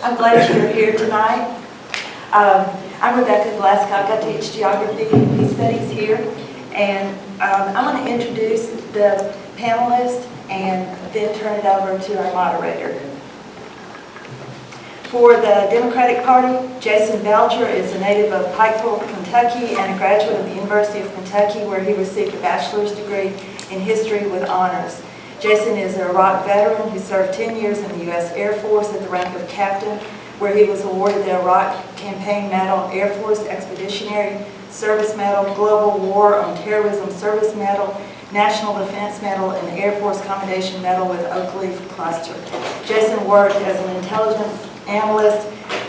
I'm glad you're here tonight. I'm Rebecca Glasgow. I got to teach geography and peace studies here, and I'm going to introduce the panelists and then turn it over to our moderator. For the Democratic Party, Jason Belcher is a native of Pikeville, Kentucky, and a graduate of the University of Kentucky, where he received a bachelor's degree in history with honors. Jason is an Iraq veteran who served 10 years in the U.S. Air Force at the rank of captain, where he was awarded the Iraq Campaign Medal, Air Force Expeditionary Service Medal, Global War on Terrorism Service Medal, National Defense Medal, and Air Force Commendation Medal with Oak Leaf Cluster. Jason worked as an intelligence analyst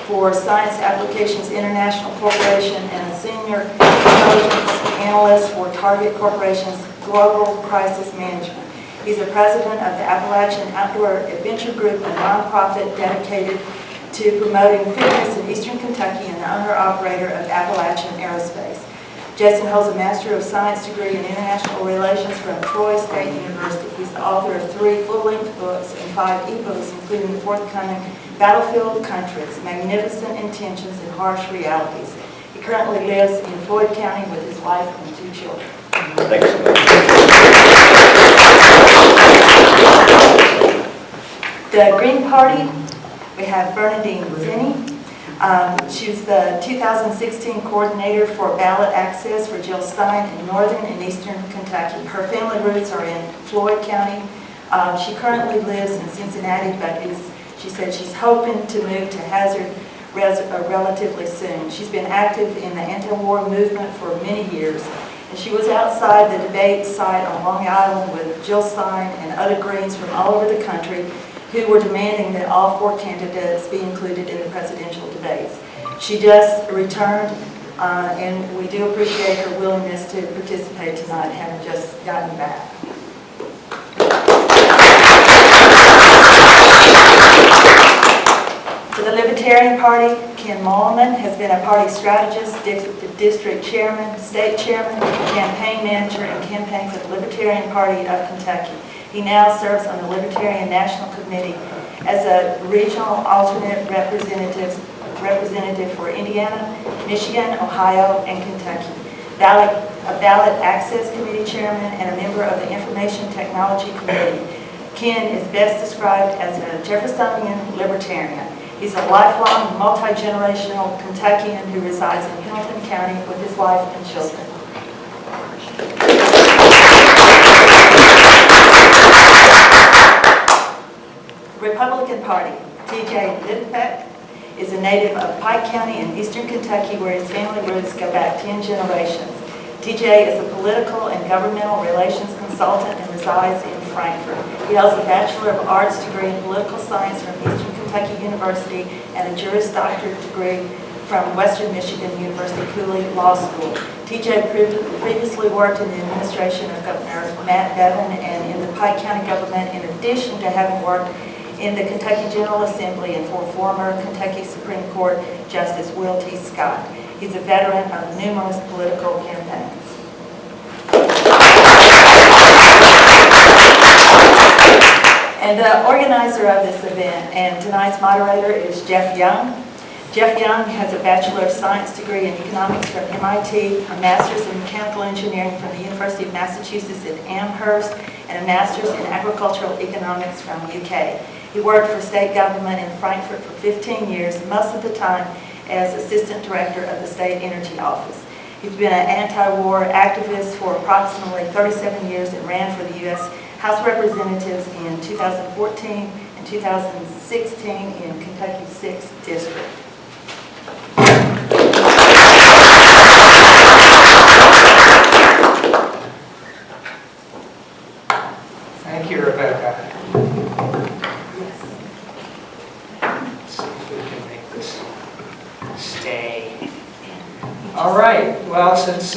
for Science Applications International Corporation and a senior intelligence analyst for Target Corporation's Global Crisis Management. He's the president of the Appalachian Outdoor Adventure Group, a nonprofit dedicated to promoting fitness in Eastern Kentucky, and the owner-operator of Appalachian Aerospace. Jason holds a Master of Science degree in International Relations from Troy State University. He's the author of 3 full-length books and 5 e-books, including the forthcoming Battlefield Countries, Magnificent Intentions and Harsh Realities. He currently lives in Floyd County with his wife and 2 children. Thanks so much. The Green Party, we have Bernadine Zinni. She was the 2016 coordinator for ballot access for Jill Stein in northern and eastern Kentucky. Her family roots are in Floyd County. She currently lives in Cincinnati, but she said she's hoping to move to Hazard relatively soon. She's been active in the anti-war movement for many years, and she was outside the debate site on Long Island with Jill Stein and other Greens from all over the country who were demanding that all 4 candidates be included in the presidential debates. She just returned, and we do appreciate her willingness to participate tonight, having just gotten back. For the Libertarian Party, Ken Mollman has been a party strategist, district chairman, state chairman, campaign manager, and campaign for the Libertarian Party of Kentucky. He now serves on the Libertarian National Committee as a regional alternate representative for Indiana, Michigan, Ohio, and Kentucky. A ballot access committee chairman and a member of the Information Technology Committee. Ken is best described as a Jeffersonian libertarian. He's a lifelong, multi-generational Kentuckian who resides in Hamilton County with his wife and children. Republican Party, T.J. Lidbeck is a native of Pike County in eastern Kentucky, where his family roots go back 10 generations. T.J. is a political and governmental relations consultant and resides in Frankfort. He holds a Bachelor of Arts degree in political science from Eastern Kentucky University and a Juris Doctorate degree from Western Michigan University Cooley Law School. T.J. previously worked in the administration of Governor Matt Bevin and in the Pike County government, in addition to having worked in the Kentucky General Assembly and for former Kentucky Supreme Court Justice Will T. Scott. He's a veteran of numerous political campaigns. And the organizer of this event and tonight's moderator is Geoff Young. Geoff Young has a Bachelor of Science degree in Economics from MIT, a Master's in Mechanical Engineering from the University of Massachusetts in Amherst, and a Master's in Agricultural Economics from UK. He worked for state government in Frankfurt for 15 years, most of the time as Assistant Director of the State Energy Office. He's been an anti-war activist for approximately 37 years and ran for the U.S. House of Representatives in 2014 and 2016 in Kentucky's 6th District. Thank you, Rebecca. Yes. Let's see if we can make this stay. All right. Well, since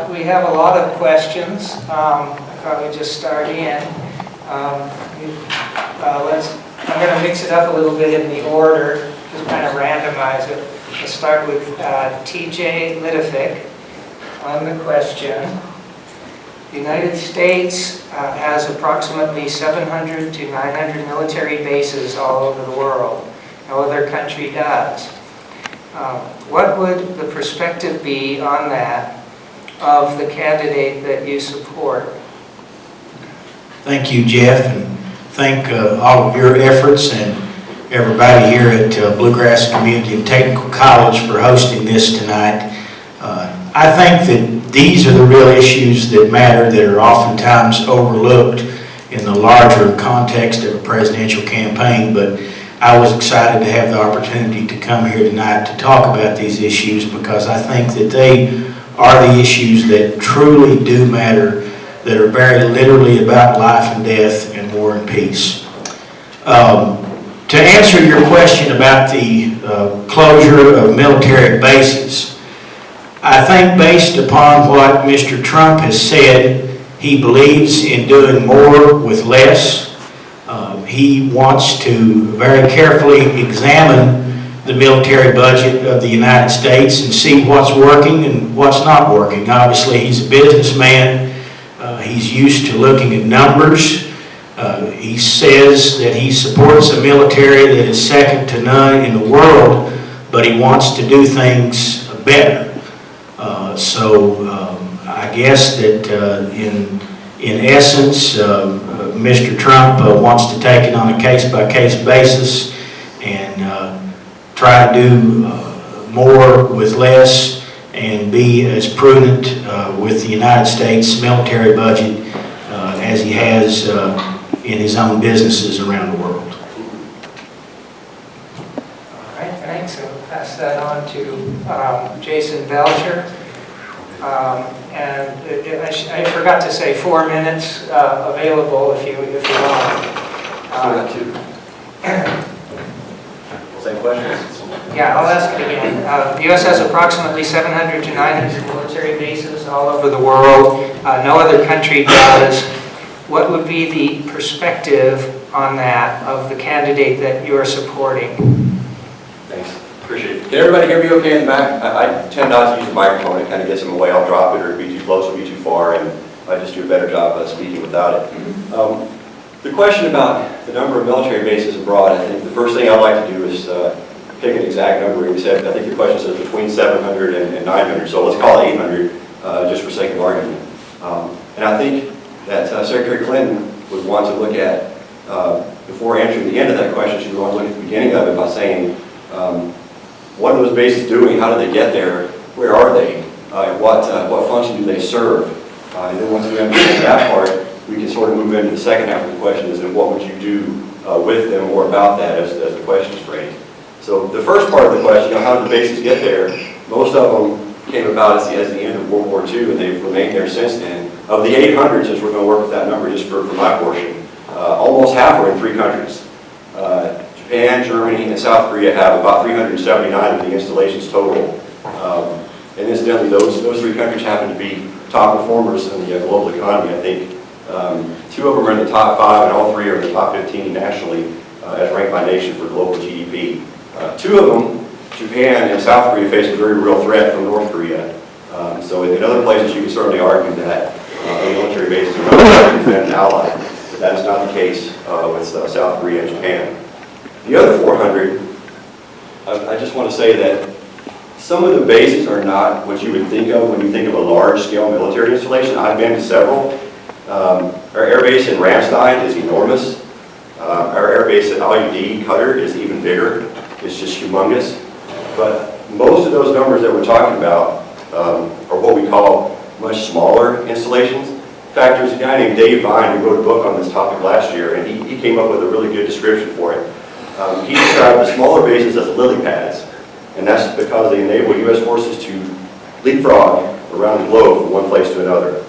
we have a lot of questions, I thought we'd just start in. I'm going to mix it up a little bit in the order, just kind of randomize it. Let's start with T.J. Lidbeck on the question. The United States has approximately 700 to 900 military bases all over the world. No other country does. What would the perspective be on that of the candidate that you support? Thank you, Geoff, and thank all of your efforts and everybody here at Bluegrass Community and Technical College for hosting this tonight. I think that these are the real issues that matter, that are oftentimes overlooked in the larger context of a presidential campaign, but I was excited to have the opportunity to come here tonight to talk about these issues because I think that they are the issues that truly do matter, that are very literally about life and death and war and peace. To answer your question about the closure of military bases, I think based upon what Mr. Trump has said, he believes in doing more with less. He wants to very carefully examine the military budget of the United States and see what's working and what's not working. Obviously, he's a businessman. He's used to looking at numbers. He says that he supports a military that is second to none in the world, but he wants to do things better. I guess that in essence, Mr. Trump wants to take it on a case-by-case basis and try to do more with less and be as prudent with the United States military budget as he has in his own businesses around the world. All right, thanks. I'll pass that on to Jason Belcher. I forgot to say 4 minutes available if you want. Same questions? Yeah, I'll ask it again. The U.S. has approximately 700 to 900 military bases all over the world. No other country does. What would be the perspective on that of the candidate that you're supporting? Thanks. Appreciate it. Can everybody hear me okay in the back? I tend not to use the microphone. It kind of gets in the way. I'll drop it or it'd be too close or be too far, and I just do a better job of speaking without it. The question about the number of military bases abroad, I think the first thing I'd like to do is pick an exact number. We said, I think the question says between 700 and 900, so let's call it 800 just for sake of argument. And I think that Secretary Clinton would want to look at, before answering the end of that question, she would want to look at the beginning of it by saying, what are those bases doing? How did they get there? Where are they? And what function do they serve? And then once we understand that part, we can sort of move into the second half of the question, is then what would you do with them or about that as the question is phrased. So the first part of the question, how did the bases get there? Most of them came about as the end of World War II, and they've remained there since then. Of the 800, since we're going to work with that number just for my portion, almost half are in 3 countries. Japan, Germany, and South Korea have about 379 of the installations total. And incidentally, those 3 countries happen to be top performers in the global economy. I think 2 of them are in the top 5, and all 3 are in the top 15 nationally as ranked by nation for global GDP. 2 of them, Japan and South Korea, face a very real threat from North Korea. So in other places, you can certainly argue that military bases are not to defend an ally, but that is not the case with South Korea and Japan. The other 400, I just want to say that some of the bases are not what you would think of when you think of a large-scale military installation. I've been to several. Our air base in Ramstein is enormous. Our air base at Al-Udeid, Qatar, is even bigger. It's just humongous. But most of those numbers that we're talking about are what we call much smaller installations. In fact, there's a guy named Dave Vine who wrote a book on this topic last year, and he came up with a really good description for it. He described the smaller bases as lily pads, and that's because they enable U.S. forces to leapfrog around the globe from one place to another.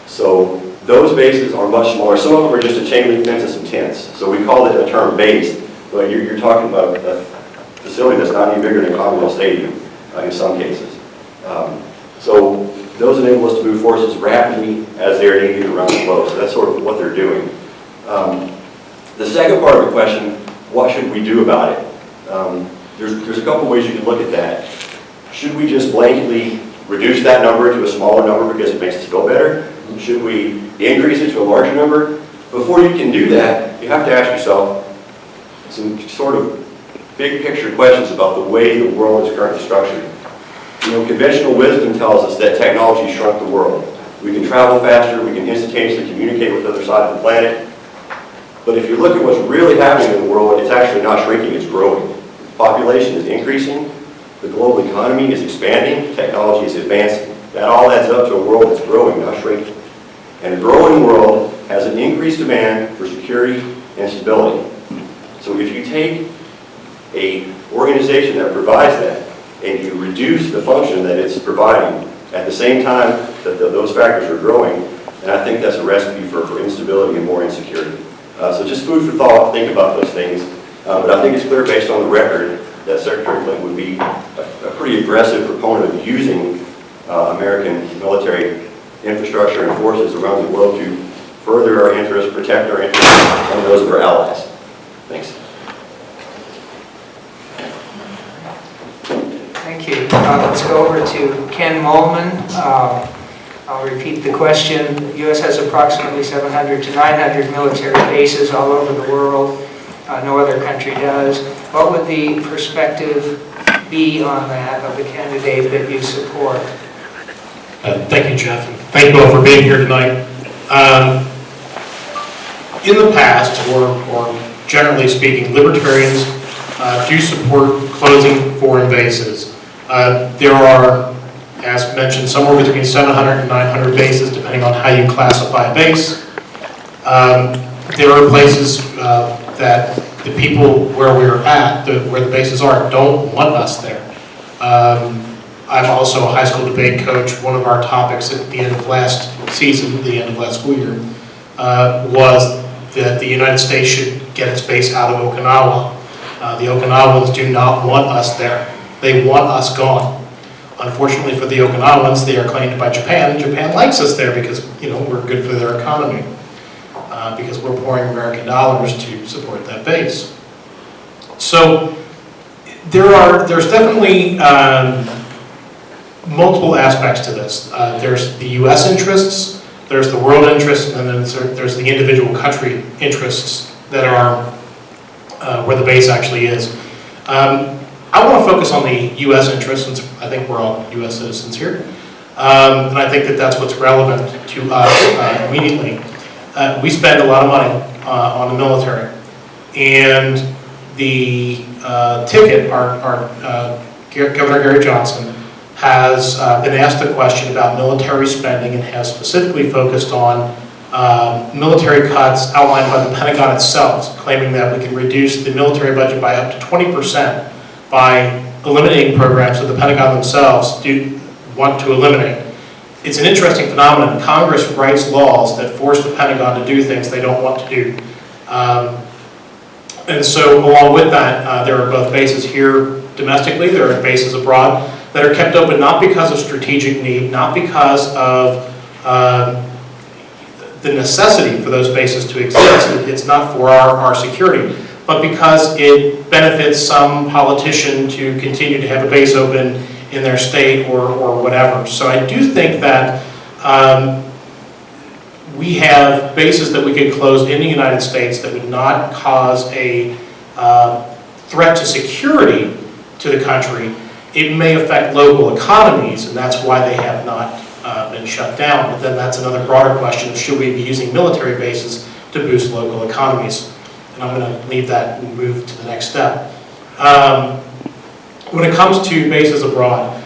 So those bases are much smaller. Some of them are just a chain link fence and some tents. So we call it a term base, but you're talking about a facility that's not even bigger than Commonwealth Stadium in some cases. So those enable us to move forces rapidly as they're needed around the globe. So that's sort of what they're doing. The second part of the question, what should we do about it? There's a couple ways you can look at that. Should we just blanketly reduce that number to a smaller number because it makes us feel better? Should we increase it to a larger number? Before you can do that, you have to ask yourself some sort of big picture questions about the way the world is currently structured. You know, conventional wisdom tells us that technology shrunk the world. We can travel faster, we can instantaneously communicate with the other side of the planet. But if you look at what's really happening in the world, it's actually not shrinking, it's growing. Population is increasing, the global economy is expanding, technology is advancing. That all adds up to a world that's growing, not shrinking. And a growing world has an increased demand for security and stability. So if you take an organization that provides that and you reduce the function that it's providing at the same time that those factors are growing, then I think that's a recipe for instability and more insecurity. So just food for thought, think about those things. But I think it's clear based on the record that Secretary Clinton would be a pretty aggressive proponent of using American military infrastructure and forces around the world to further our interests, protect our interests, and those of our allies. Thanks. Thank you. Let's go over to Ken Molman. I'll repeat the question. The U.S. has approximately 700 to 900 military bases all over the world. No other country does. What would the perspective be on that of the candidate that you support? Thank you, Geoff. Thank you all for being here tonight. In the past, or generally speaking, libertarians do support closing foreign bases. There are, as mentioned, somewhere between 700 and 900 bases, depending on how you classify a base. There are places that the people where we're at, where the bases are, don't want us there. I'm also a high school debate coach. One of our topics at the end of last season, the end of last school year, was that the United States should get its base out of Okinawa. The Okinawans do not want us there. They want us gone. Unfortunately for the Okinawans, they are claimed by Japan. Japan likes us there because, you know, we're good for their economy. Because we're pouring American dollars to support that base. So there's definitely multiple aspects to this. There's the U.S. interests, there's the world interests, and then there's the individual country interests that are where the base actually is. I want to focus on the U.S. interests, since I think we're all U.S. citizens here. And I think that that's what's relevant to us immediately. We spend a lot of money on the military. And the ticket, our Governor Gary Johnson, has been asked a question about military spending and has specifically focused on military cuts outlined by the Pentagon itself, claiming that we can reduce the military budget by up to 20% by eliminating programs that the Pentagon themselves do want to eliminate. It's an interesting phenomenon. Congress writes laws that force the Pentagon to do things they don't want to do. And so along with that, there are both bases here domestically, there are bases abroad that are kept open not because of strategic need, not because of the necessity for those bases to exist. It's not for our security, but because it benefits some politician to continue to have a base open in their state or whatever. So I do think that we have bases that we could close in the United States that would not cause a threat to security to the country. It may affect local economies, and that's why they have not been shut down. But then that's another broader question of should we be using military bases to boost local economies? And I'm going to leave that and move to the next step. When it comes to bases abroad,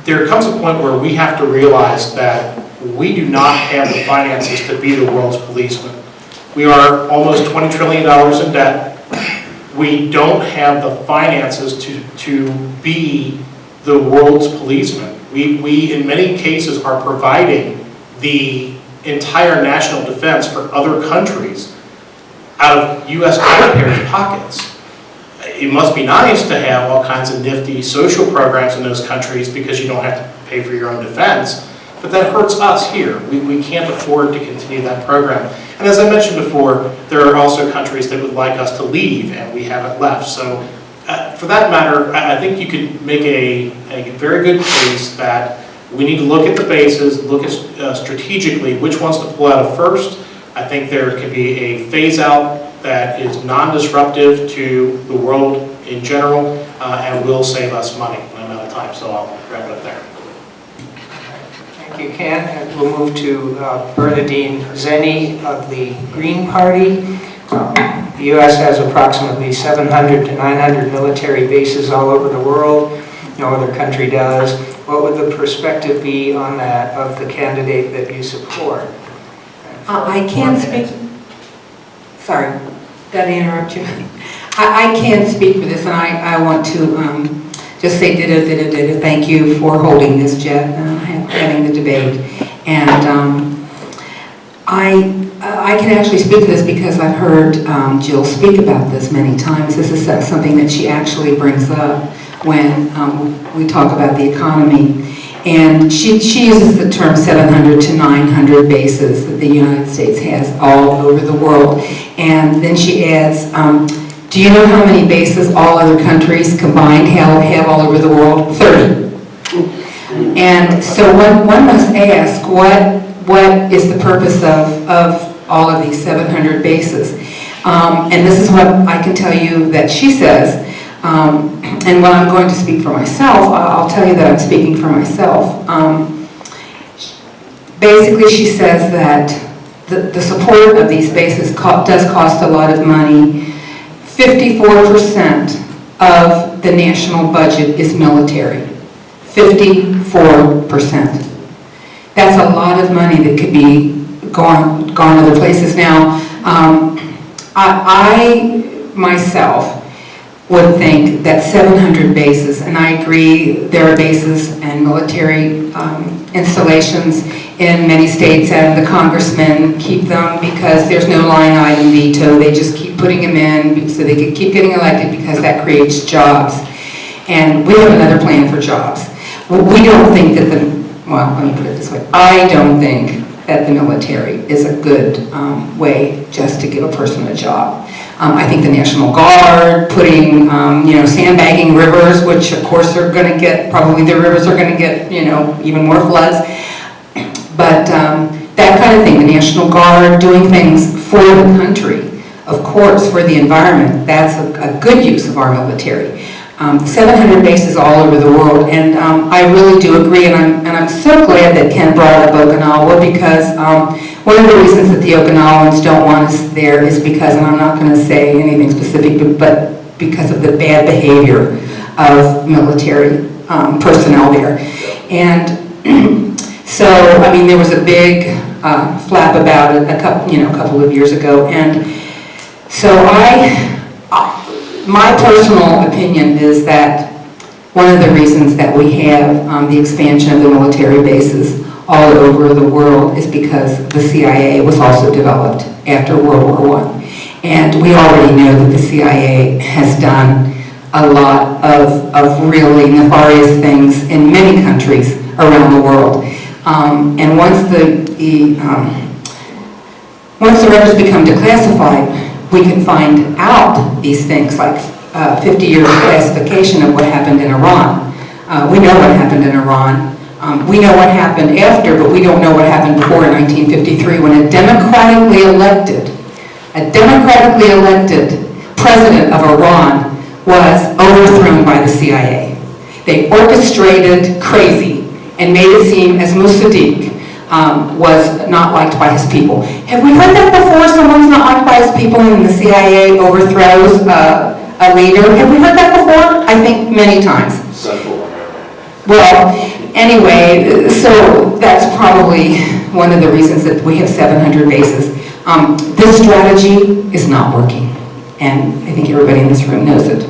there comes a point where we have to realize that we do not have the finances to be the world's policeman. We are almost $20 trillion in debt. We don't have the finances to be the world's policeman. We in many cases are providing the entire national defense for other countries out of U.S. taxpayers' pockets. It must be nice to have all kinds of nifty social programs in those countries because you don't have to pay for your own defense, but that hurts us here. We can't afford to continue that program. And as I mentioned before, there are also countries that would like us to leave, and we haven't left. So for that matter, I think you could make a very good case that we need to look at the bases, look at strategically which ones to pull out of first. I think there could be a phase out that is non-disruptive to the world in general, and will save us money. I'm out of time, so I'll wrap it up there. Thank you, Ken. And we'll move to Bernadine Zenny of the Green Party. The U.S. has approximately 700 to 900 military bases all over the world. No other country does. What would the perspective be on that of the candidate that you support? I can speak. Sorry, did I interrupt you? I can speak for this, and I want to just say thank you for holding this, Geoff, having the debate. And I can actually speak to this because I've heard Jill speak about this many times. This is something that she actually brings up when we talk about the economy. And she uses the term 700 to 900 bases that the United States has all over the world. And then she adds, do you know how many bases all other countries combined have all over the world? 30. And so one must ask, what is the purpose of all of these 700 bases? And this is what I can tell you that she says. And when I'm going to speak for myself, I'll tell you that I'm speaking for myself. Basically, she says that the support of these bases does cost a lot of money. 54% of the national budget is military. 54%. That's a lot of money that could be gone other places. Now, I myself would think that 700 bases, and I agree there are bases and military installations in many states, and the congressmen keep them because there's no line item veto. They just keep putting them in so they can keep getting elected because that creates jobs. And we have another plan for jobs. We don't think that well, let me put it this way. I don't think that the military is a good way just to give a person a job. I think the National Guard, putting, sandbagging rivers, which of course are going to get, probably the rivers are going to get, even more floods. But that kind of thing, the National Guard doing things for the country, of course, for the environment, that's a good use of our military. 700 bases all over the world, and I really do agree, and I'm so glad that Ken brought up Okinawa, because one of the reasons that the Okinawans don't want us there is because, and I'm not going to say anything specific, but because of the bad behavior of military personnel there. And so, I mean, there was a big flap about it a couple of years ago, and so my personal opinion is that one of the reasons that we have the expansion of the military bases all over the world is because the CIA was also developed after World War I. And we already know that the CIA has done a lot of really nefarious things in many countries around the world. And once the records become declassified, we can find out these things, like 50 years classification of what happened in Iran. We know what happened in Iran. We know what happened after, but we don't know what happened before in 1953 when a democratically elected president of Iran was overthrown by the CIA. They orchestrated crazy and made it seem as Mossadegh was not liked by his people. Have we heard that before? Someone's not liked by his people and the CIA overthrows a leader. Have we heard that before? I think many times. Well, anyway, so that's probably one of the reasons that we have 700 bases. This strategy is not working, and I think everybody in this room knows it.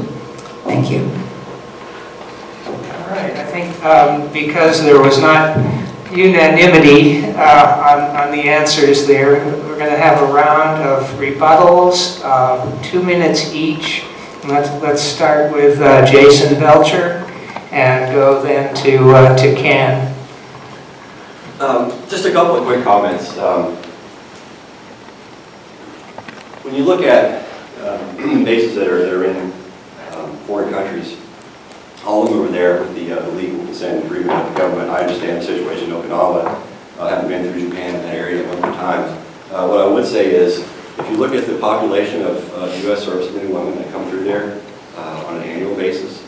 Thank you. All right, I think because there was not unanimity on the answers there, we're going to have a round of rebuttals, 2 minutes each. Let's start with Jason Belcher and go then to Ken. Just a couple of quick comments. When you look at bases that are in foreign countries, all of them over there with the legal consent agreement of the government. I understand the situation in Okinawa. I haven't been through Japan in that area a number of times. What I would say is, if you look at the population of U.S. servicemen and women that come through there on an annual basis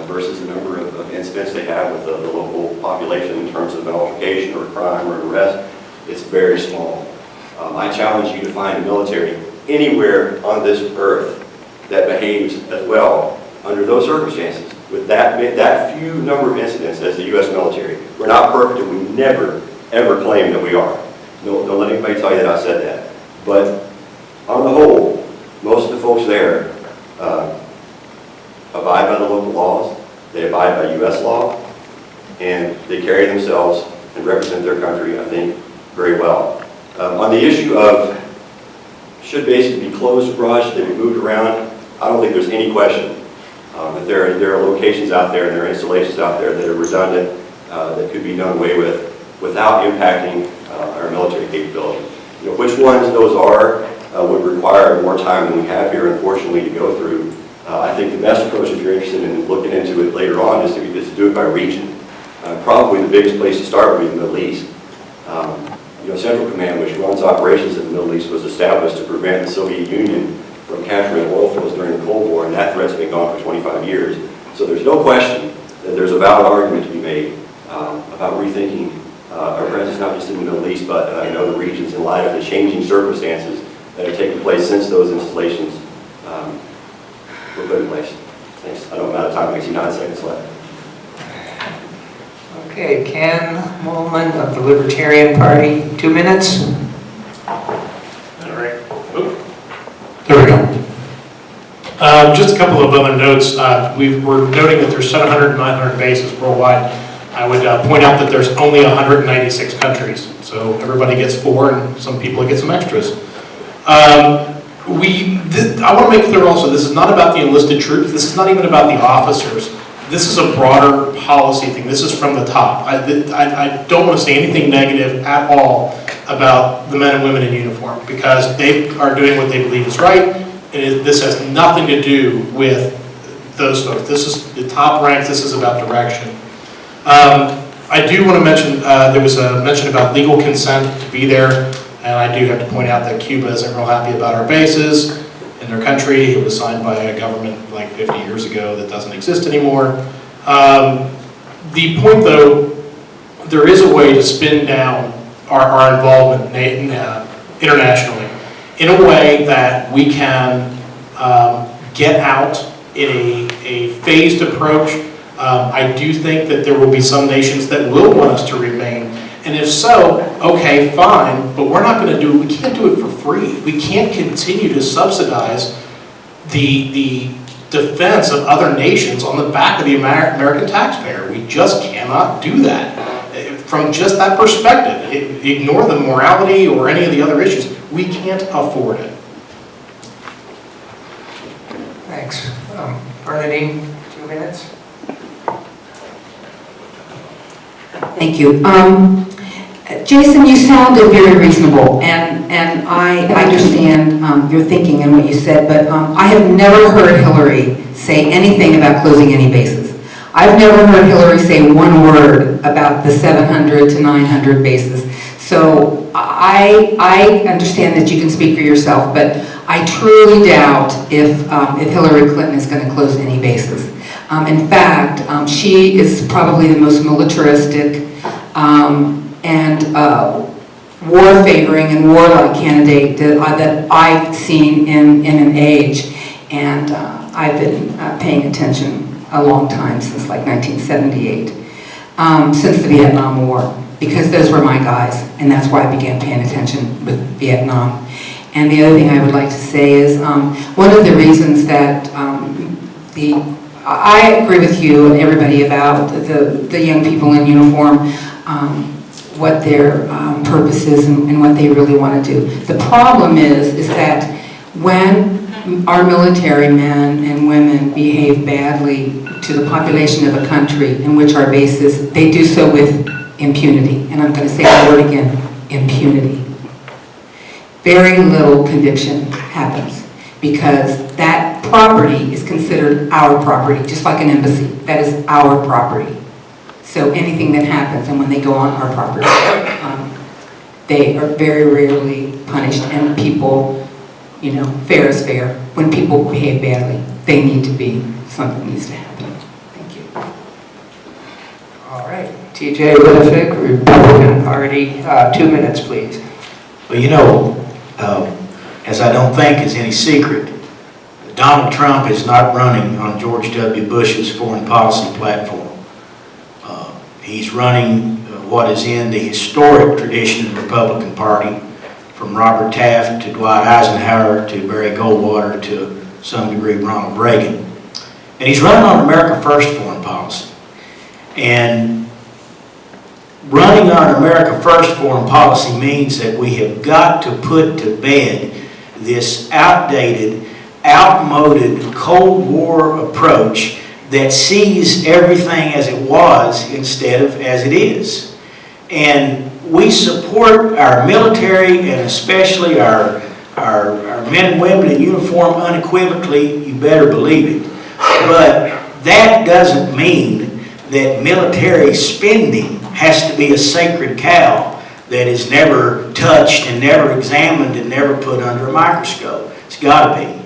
versus the number of incidents they have with the local population in terms of altercation or crime or arrest, it's very small. I challenge you to find a military anywhere on this earth that behaves as well under those circumstances. With that few number of incidents as the U.S. military. We're not perfect, and we never, ever claim that we are. Don't let anybody tell you that I said that. But on the whole, most of the folks there abide by the local laws, they abide by U.S. law, and they carry themselves and represent their country, I think, very well. On the issue of should bases be closed abroad, should they be moved around, I don't think there's any question that there are locations out there and there are installations out there that are redundant, that could be done away with without impacting our military capability. You know, which ones those are would require more time than we have here, unfortunately, to go through. I think the best approach, if you're interested in looking into it later on, is to do it by region. Probably the biggest place to start would be the Middle East. You know, Central Command, which runs operations in the Middle East, was established to prevent the Soviet Union from capturing oil fields during the Cold War, and that threat's been gone for 25 years. So there's no question that there's a valid argument to be made about rethinking our presence, not just in the Middle East, but in other regions in light of the changing circumstances that have taken place since those installations were put in place. Thanks. I know I'm out of time. I see 9 seconds left. Okay, Ken Molman of the Libertarian Party, 2 minutes. All right. Oop. There we go. Just a couple of other notes. We're noting that there's 700 and 900 bases worldwide. I would point out that there's only 196 countries, so everybody gets 4, and some people get some extras. I want to make clear also, this is not about the enlisted troops. This is not even about the officers. This is a broader policy thing. This is from the top. I don't want to say anything negative at all about the men and women in uniform, because they are doing what they believe is right, and this has nothing to do with those folks. This is the top ranks. This is about direction. I do want to mention, there was a mention about legal consent to be there, and I do have to point out that Cuba isn't real happy about our bases in their country. It was signed by a government like 50 years ago that doesn't exist anymore. The point, though, there is a way to spin down our involvement internationally in a way that we can get out in a phased approach. I do think that there will be some nations that will want us to remain, and if so, okay, fine, but we're not going to do it. We can't do it for free. We can't continue to subsidize the defense of other nations on the back of the American taxpayer. We just cannot do that. From just that perspective, ignore the morality or any of the other issues. We can't afford it. Thanks. Bernadine, 2 minutes. Thank you. Jason, you sounded very reasonable, and I understand your thinking and what you said, but I have never heard Hillary say anything about closing any bases. I've never heard Hillary say one word about the 700 to 900 bases. So I understand that you can speak for yourself, but I truly doubt if Hillary Clinton is going to close any bases. In fact, she is probably the most militaristic and war-favoring and warlike candidate that I've seen in an age. And I've been paying attention a long time, since like 1978, since the Vietnam War, because those were my guys, and that's why I began paying attention with Vietnam. And the other thing I would like to say is one of the reasons that I agree with you and everybody about the young people in uniform, what their purpose is and what they really want to do. The problem is that when our military men and women behave badly to the population of a country in which our base is, they do so with impunity. And I'm going to say the word again, impunity. Very little conviction happens, because that property is considered our property, just like an embassy. That is our property. So anything that happens, and when they go on our property, they are very rarely punished, and people, you know, fair is fair. When people behave badly, they need to be something needs to happen. Thank you. All right. TJ Littifick, Republican Party, 2 minutes, please. Well, you know, as I don't think is any secret, Donald Trump is not running on George W. Bush's foreign policy platform. He's running what is in the historic tradition of the Republican Party, from Robert Taft to Dwight Eisenhower to Barry Goldwater to some degree Ronald Reagan. And he's running on America First foreign policy. And running on America First foreign policy means that we have got to put to bed this outdated, outmoded Cold War approach that sees everything as it was instead of as it is. And we support our military and especially our men and women in uniform unequivocally, you better believe it. But that doesn't mean that military spending has to be a sacred cow that is never touched and never examined and never put under a microscope. It's got to be.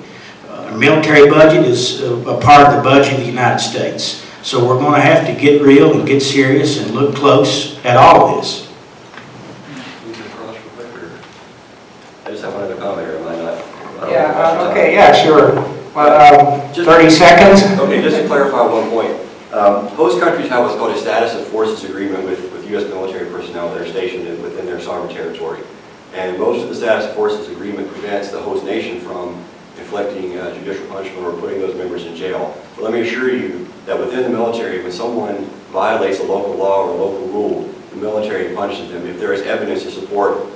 Our military budget is a part of the budget of the United States. So we're going to have to get real and get serious and look close at all of this. I just have one other comment, or am I not? Yeah, okay, yeah, sure. 30 seconds? Okay, just to clarify one point. Host countries have what's called a status of forces agreement with U.S. military personnel that are stationed within their sovereign territory. And most of the status of forces agreement prevents the host nation from inflicting judicial punishment or putting those members in jail. But let me assure you that within the military, when someone violates a local law or a local rule, the military punishes them if there is evidence to support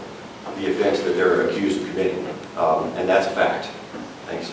the offense that they're accused of committing. And that's a fact. Thanks.